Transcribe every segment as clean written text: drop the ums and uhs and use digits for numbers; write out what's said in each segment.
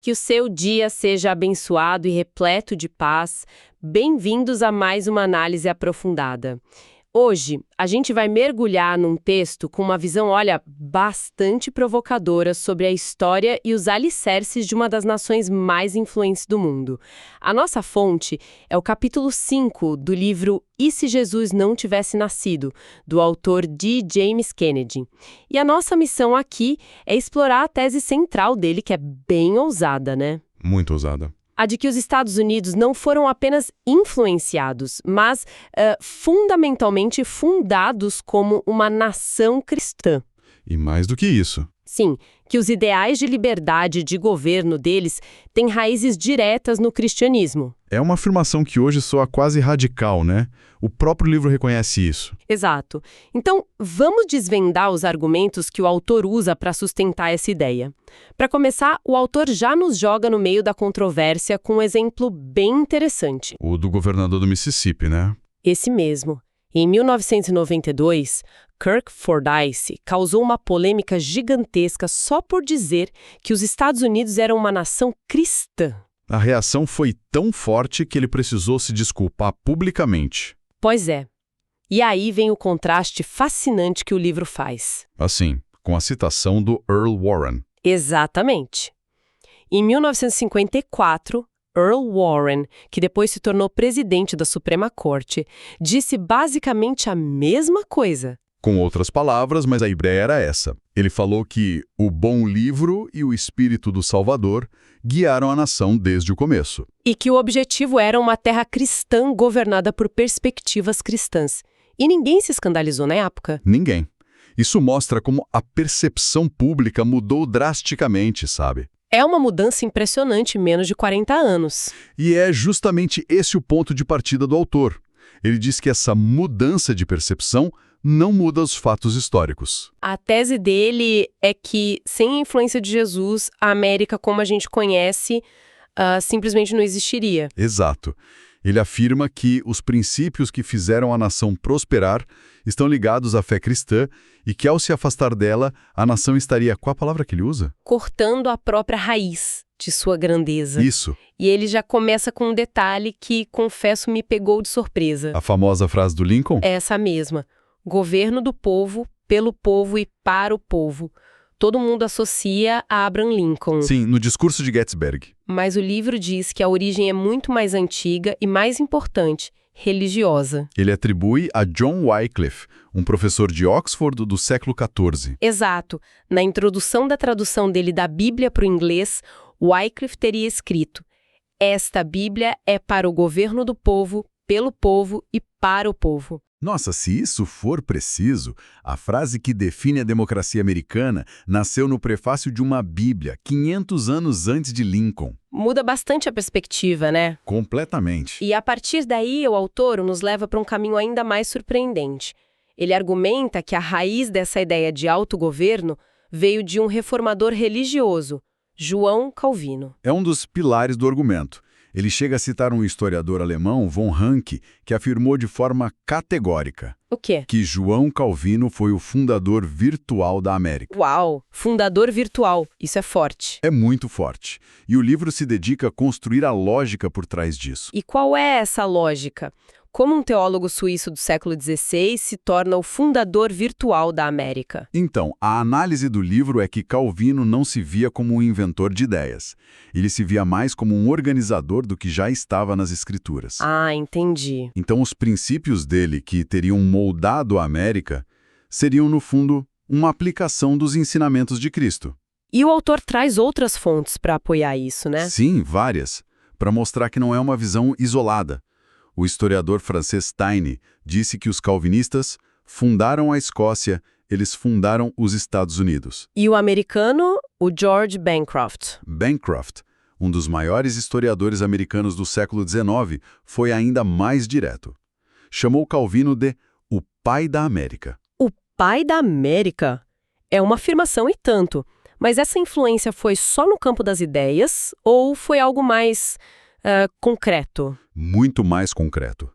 Que o seu dia seja abençoado e repleto de paz. Bem-vindos a mais uma análise aprofundada. Hoje, a gente vai mergulhar num texto com uma visão, bastante provocadora sobre a história e os alicerces de uma das nações mais influentes do mundo. A nossa fonte é o capítulo 5 do livro E se Jesus não tivesse nascido, do autor D. James Kennedy. E a nossa missão aqui é explorar a tese central dele, que é bem ousada, né? Muito ousada. A de que os Estados Unidos não foram apenas influenciados, mas fundamentalmente fundados como uma nação cristã. E mais do que isso. Sim, que os ideais de liberdade de governo deles têm raízes diretas no cristianismo. É uma afirmação que hoje soa quase radical, né? O próprio livro reconhece isso. Exato. Então, vamos desvendar os argumentos que o autor usa para sustentar essa ideia. Para começar, o autor já nos joga no meio da controvérsia com um exemplo bem interessante. O do governador do Mississippi, né? Esse mesmo. Em 1992, Kirk Fordyce causou uma polêmica gigantesca só por dizer que os Estados Unidos eram uma nação cristã. A reação foi tão forte que ele precisou se desculpar publicamente. Pois é. E aí vem o contraste fascinante que o livro faz. Assim, com a citação do Earl Warren. Exatamente. Em 1954, Earl Warren, que depois se tornou presidente da Suprema Corte, disse basicamente a mesma coisa. Com outras palavras, mas a ideia era essa. Ele falou que o bom livro e o espírito do Salvador guiaram a nação desde o começo. E que o objetivo era uma terra cristã governada por perspectivas cristãs. E ninguém se escandalizou na época. Ninguém. Isso mostra como a percepção pública mudou drasticamente, sabe? É uma mudança impressionante em menos de 40 anos. E é justamente esse o ponto de partida do autor. Ele diz que essa mudança de percepção não muda os fatos históricos. A tese dele é que, sem a influência de Jesus, a América como a gente conhece simplesmente não existiria. Exato. Ele afirma que os princípios que fizeram a nação prosperar estão ligados à fé cristã e que, ao se afastar dela, a nação estaria, qual a palavra que ele usa? Cortando a própria raiz de sua grandeza. Isso. E ele já começa com um detalhe que, confesso, me pegou de surpresa. A famosa frase do Lincoln? É essa mesma. Governo do povo, pelo povo e para o povo. Todo mundo associa a Abraham Lincoln. Sim, no discurso de Gettysburg. Mas o livro diz que a origem é muito mais antiga e, mais importante, religiosa. Ele atribui a John Wycliffe, um professor de Oxford do século XIV. Exato. Na introdução da tradução dele da Bíblia para o inglês, Wycliffe teria escrito: "Esta Bíblia é para o governo do povo, pelo povo e para o povo." Nossa, se isso for preciso, a frase que define a democracia americana nasceu no prefácio de uma Bíblia, 500 anos antes de Lincoln. Muda bastante a perspectiva, né? Completamente. E a partir daí, o autor nos leva para um caminho ainda mais surpreendente. Ele argumenta que a raiz dessa ideia de autogoverno veio de um reformador religioso, João Calvino. É um dos pilares do argumento. Ele chega a citar um historiador alemão, von Ranke, que afirmou de forma categórica O quê? que João Calvino foi o fundador virtual da América. Uau! Fundador virtual. Isso é forte. É muito forte. E o livro se dedica a construir a lógica por trás disso. E qual é essa lógica? Como um teólogo suíço do século XVI se torna o fundador virtual da América? Então, a análise do livro é que Calvino não se via como um inventor de ideias. Ele se via mais como um organizador do que já estava nas Escrituras. Ah, entendi. Então, os princípios dele, que teriam moldado a América, seriam, no fundo, uma aplicação dos ensinamentos de Cristo. E o autor traz outras fontes para apoiar isso, né? Sim, várias, para mostrar que não é uma visão isolada. O historiador francês Taine disse que os calvinistas fundaram a Escócia, eles fundaram os Estados Unidos. E o americano, o George Bancroft. Bancroft, um dos maiores historiadores americanos do século XIX, foi ainda mais direto. Chamou Calvino de o pai da América. O pai da América? É uma afirmação e tanto. Mas essa influência foi só no campo das ideias ou foi algo mais concreto? Muito mais concreto.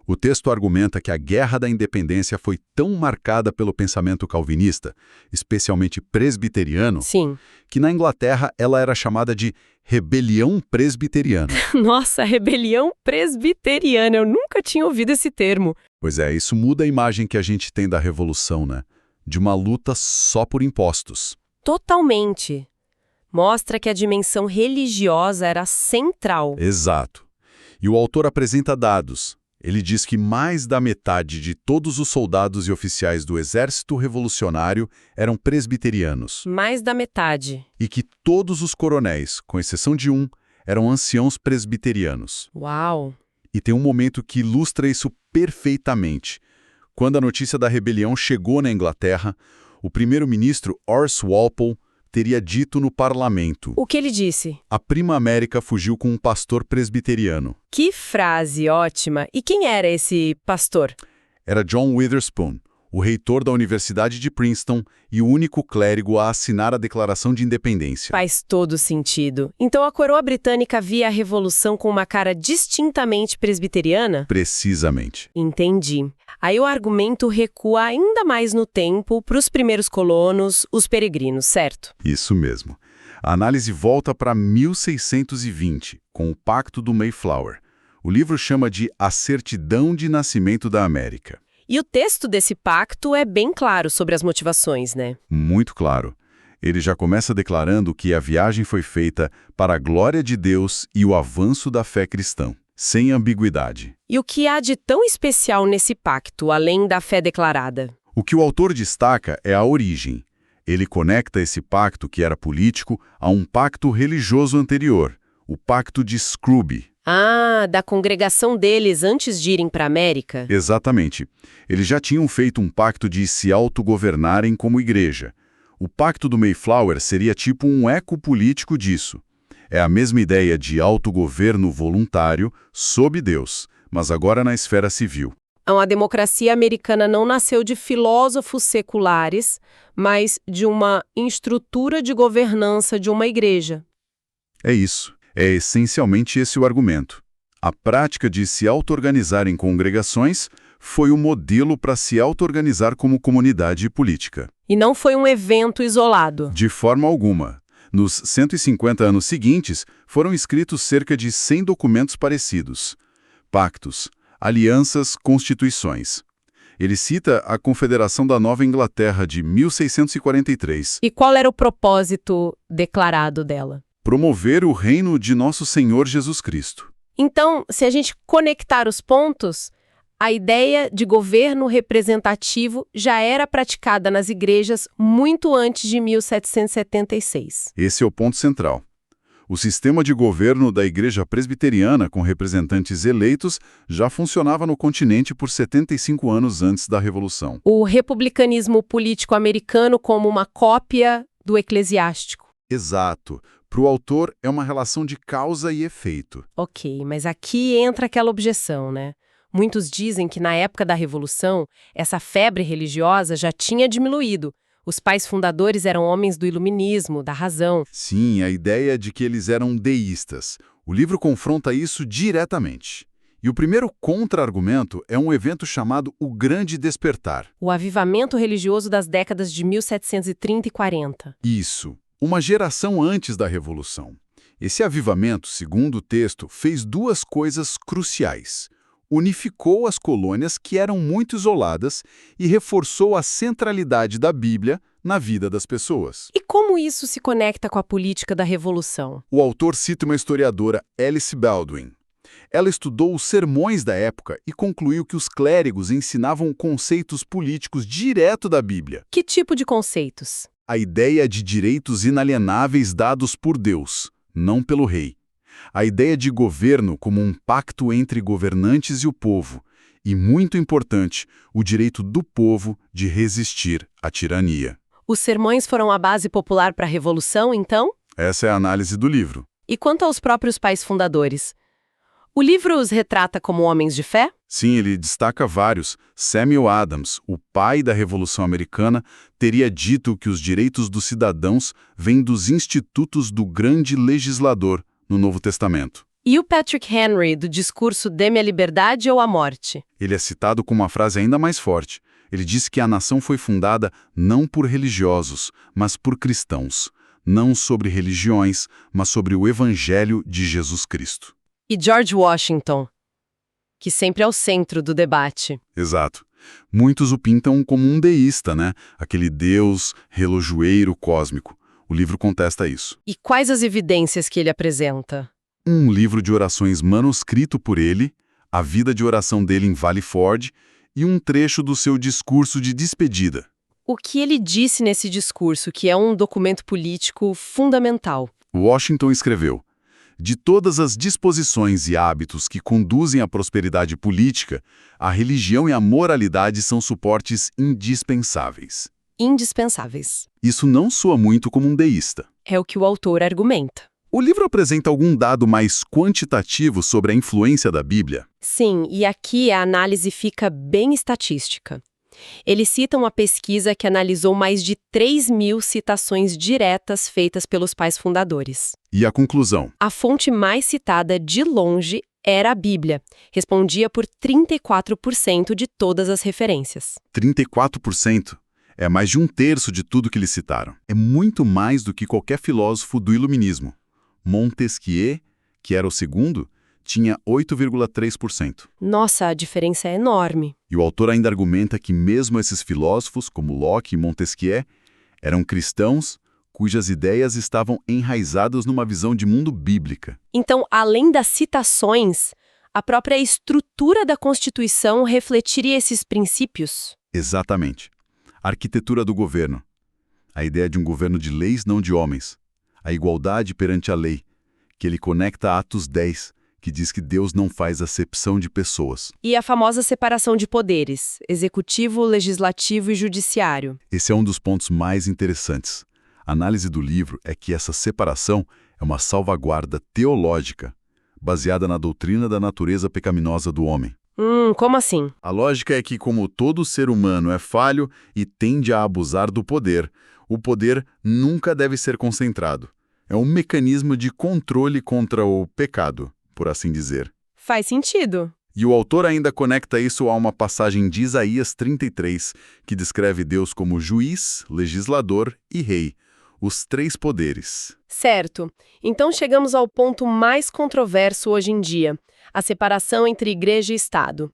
O texto argumenta que a Guerra da Independência foi tão marcada pelo pensamento calvinista, especialmente presbiteriano, Sim. que na Inglaterra ela era chamada de Rebelião Presbiteriana. Nossa, rebelião presbiteriana, eu nunca tinha ouvido esse termo. Pois é, isso muda a imagem que a gente tem da Revolução, né? De uma luta só por impostos. Totalmente. Mostra que a dimensão religiosa era central. Exato. E o autor apresenta dados. Ele diz que mais da metade de todos os soldados e oficiais do Exército Revolucionário eram presbiterianos. Mais da metade. E que todos os coronéis, com exceção de um, eram anciãos presbiterianos. Uau! E tem um momento que ilustra isso perfeitamente. Quando a notícia da rebelião chegou na Inglaterra, o primeiro-ministro Horace Walpole teria dito no parlamento: O que ele disse? a prima América fugiu com um pastor presbiteriano. Que frase ótima! E quem era esse pastor? Era John Witherspoon, o reitor da Universidade de Princeton e o único clérigo a assinar a Declaração de Independência. Faz todo sentido. Então a coroa britânica via a Revolução com uma cara distintamente presbiteriana? Precisamente. Entendi. Aí o argumento recua ainda mais no tempo para os primeiros colonos, os peregrinos, certo? Isso mesmo. A análise volta para 1620, com o Pacto do Mayflower. O livro chama de A Certidão de Nascimento da América. E o texto desse pacto é bem claro sobre as motivações, né? Muito claro. Ele já começa declarando que a viagem foi feita para a glória de Deus e o avanço da fé cristã, sem ambiguidade. E o que há de tão especial nesse pacto, além da fé declarada? O que o autor destaca é a origem. Ele conecta esse pacto, que era político, a um pacto religioso anterior, o Pacto de Scrooby. Ah, da congregação deles antes de irem para a América? Exatamente. Eles já tinham feito um pacto de se autogovernarem como igreja. O Pacto do Mayflower seria tipo um eco político disso. É a mesma ideia de autogoverno voluntário sob Deus, mas agora na esfera civil. A democracia americana não nasceu de filósofos seculares, mas de uma estrutura de governança de uma igreja. É isso. É essencialmente esse o argumento. A prática de se auto-organizar em congregações foi o modelo para se auto-organizar como comunidade política. E não foi um evento isolado. De forma alguma. Nos 150 anos seguintes, foram escritos cerca de 100 documentos parecidos. Pactos, alianças, constituições. Ele cita a Confederação da Nova Inglaterra de 1643. E qual era o propósito declarado dela? Promover o reino de nosso Senhor Jesus Cristo. Então, se a gente conectar os pontos, a ideia de governo representativo já era praticada nas igrejas muito antes de 1776. Esse é o ponto central. O sistema de governo da Igreja Presbiteriana, com representantes eleitos, já funcionava no continente por 75 anos antes da Revolução. O republicanismo político americano como uma cópia do eclesiástico. Exato. Para o autor, é uma relação de causa e efeito. Ok, mas aqui entra aquela objeção, né? Muitos dizem que na época da Revolução, essa febre religiosa já tinha diminuído. Os pais fundadores eram homens do iluminismo, da razão. Sim, a ideia de que eles eram deístas. O livro confronta isso diretamente. E o primeiro contra-argumento é um evento chamado o Grande Despertar. O avivamento religioso das décadas de 1730 e 40. Isso. Uma geração antes da Revolução. Esse avivamento, segundo o texto, fez duas coisas cruciais. Unificou as colônias que eram muito isoladas e reforçou a centralidade da Bíblia na vida das pessoas. E como isso se conecta com a política da Revolução? O autor cita uma historiadora, Alice Baldwin. Ela estudou os sermões da época e concluiu que os clérigos ensinavam conceitos políticos direto da Bíblia. Que tipo de conceitos? A ideia de direitos inalienáveis dados por Deus, não pelo rei. A ideia de governo como um pacto entre governantes e o povo. E, muito importante, o direito do povo de resistir à tirania. Os sermões foram a base popular para a Revolução, então? Essa é a análise do livro. E quanto aos próprios pais fundadores? O livro os retrata como homens de fé? Sim, ele destaca vários. Samuel Adams, o pai da Revolução Americana, teria dito que os direitos dos cidadãos vêm dos institutos do grande legislador no Novo Testamento. E o Patrick Henry, do discurso Dê-me a liberdade ou a morte? Ele é citado com uma frase ainda mais forte. Ele disse que a nação foi fundada não por religiosos, mas por cristãos. Não sobre religiões, mas sobre o Evangelho de Jesus Cristo. E George Washington, que sempre é o centro do debate. Exato. Muitos o pintam como um deísta, né? Aquele deus relojoeiro cósmico. O livro contesta isso. E quais as evidências que ele apresenta? Um livro de orações manuscrito por ele, a vida de oração dele em Valley Forge e um trecho do seu discurso de despedida. O que ele disse nesse discurso, que é um documento político fundamental? Washington escreveu: de todas as disposições e hábitos que conduzem à prosperidade política, a religião e a moralidade são suportes indispensáveis. Indispensáveis. Isso não soa muito como um deísta. É o que o autor argumenta. O livro apresenta algum dado mais quantitativo sobre a influência da Bíblia? Sim, e aqui a análise fica bem estatística. Ele cita uma pesquisa que analisou mais de 3.000 citações diretas feitas pelos pais fundadores. E a conclusão? A fonte mais citada, de longe, era a Bíblia. Respondia por 34% de todas as referências. 34%? É mais de um terço de tudo que eles citaram. É muito mais do que qualquer filósofo do iluminismo. Montesquieu, que era o segundo, tinha 8,3%. Nossa, a diferença é enorme. E o autor ainda argumenta que mesmo esses filósofos, como Locke e Montesquieu, eram cristãos cujas ideias estavam enraizadas numa visão de mundo bíblica. Então, além das citações, a própria estrutura da Constituição refletiria esses princípios? Exatamente. A arquitetura do governo. A ideia de um governo de leis, não de homens. A igualdade perante a lei, que ele conecta a Atos 10, que diz que Deus não faz acepção de pessoas. E a famosa separação de poderes, executivo, legislativo e judiciário. Esse é um dos pontos mais interessantes. A análise do livro é que essa separação é uma salvaguarda teológica, baseada na doutrina da natureza pecaminosa do homem. Como assim? A lógica é que, como todo ser humano é falho e tende a abusar do poder, o poder nunca deve ser concentrado. É um mecanismo de controle contra o pecado, por assim dizer. Faz sentido. E o autor ainda conecta isso a uma passagem de Isaías 33, que descreve Deus como juiz, legislador e rei, os três poderes. Certo. Então chegamos ao ponto mais controverso hoje em dia, a separação entre igreja e Estado.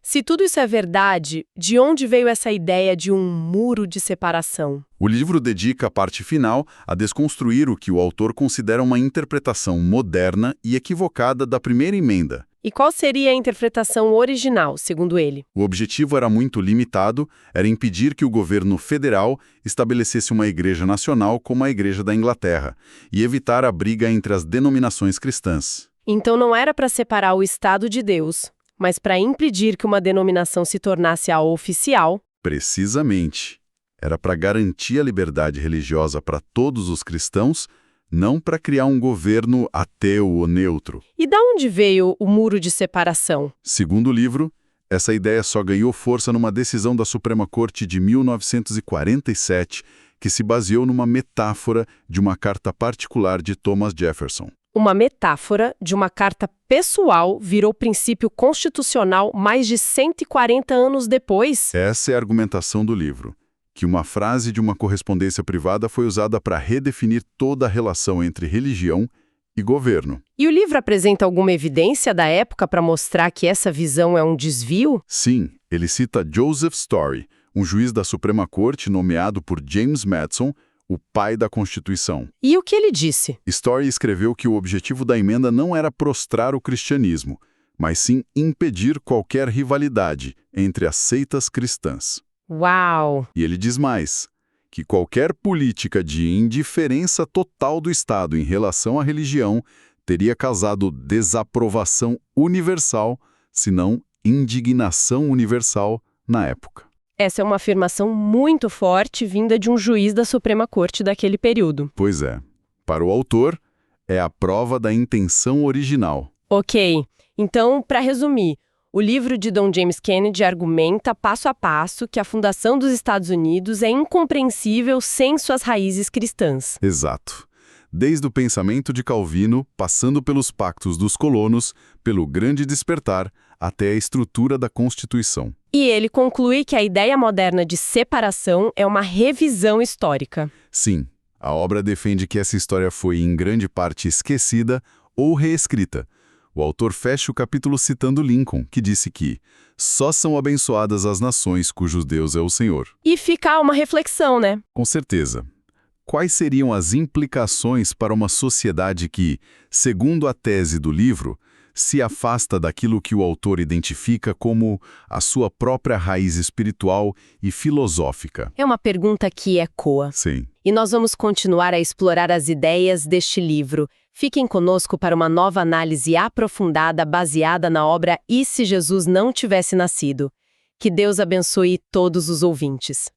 Se tudo isso é verdade, de onde veio essa ideia de um muro de separação? O livro dedica a parte final a desconstruir o que o autor considera uma interpretação moderna e equivocada da primeira emenda. E qual seria a interpretação original, segundo ele? O objetivo era muito limitado, era impedir que o governo federal estabelecesse uma igreja nacional como a Igreja da Inglaterra e evitar a briga entre as denominações cristãs. Então não era para separar o Estado de Deus, mas para impedir que uma denominação se tornasse a oficial. Precisamente. Era para garantir a liberdade religiosa para todos os cristãos, não para criar um governo ateu ou neutro. E da onde veio o muro de separação? Segundo o livro, essa ideia só ganhou força numa decisão da Suprema Corte de 1947, que se baseou numa metáfora de uma carta particular de Thomas Jefferson. Uma metáfora de uma carta pessoal virou princípio constitucional mais de 140 anos depois? Essa é a argumentação do livro, que uma frase de uma correspondência privada foi usada para redefinir toda a relação entre religião e governo. E o livro apresenta alguma evidência da época para mostrar que essa visão é um desvio? Sim, ele cita Joseph Story, um juiz da Suprema Corte nomeado por James Madison, o pai da Constituição. E o que ele disse? Story escreveu que o objetivo da emenda não era prostrar o cristianismo, mas sim impedir qualquer rivalidade entre as seitas cristãs. Uau! E ele diz mais, que qualquer política de indiferença total do Estado em relação à religião teria causado desaprovação universal, se não indignação universal na época. Essa é uma afirmação muito forte vinda de um juiz da Suprema Corte daquele período. Pois é. Para o autor, é a prova da intenção original. Ok. Então, para resumir, o livro de Dom James Kennedy argumenta passo a passo que a fundação dos Estados Unidos é incompreensível sem suas raízes cristãs. Exato. desde o pensamento de Calvino, passando pelos pactos dos colonos, pelo Grande Despertar, até a estrutura da Constituição. E ele conclui que a ideia moderna de separação é uma revisão histórica. Sim, a obra defende que essa história foi em grande parte esquecida ou reescrita. O autor fecha o capítulo citando Lincoln, que disse que só são abençoadas as nações cujos Deus é o Senhor. E fica uma reflexão, né? Com certeza. Quais seriam as implicações para uma sociedade que, segundo a tese do livro, se afasta daquilo que o autor identifica como a sua própria raiz espiritual e filosófica? É uma pergunta que ecoa. Sim. E nós vamos continuar a explorar as ideias deste livro. Fiquem conosco para uma nova análise aprofundada baseada na obra E se Jesus não tivesse nascido? Que Deus abençoe todos os ouvintes.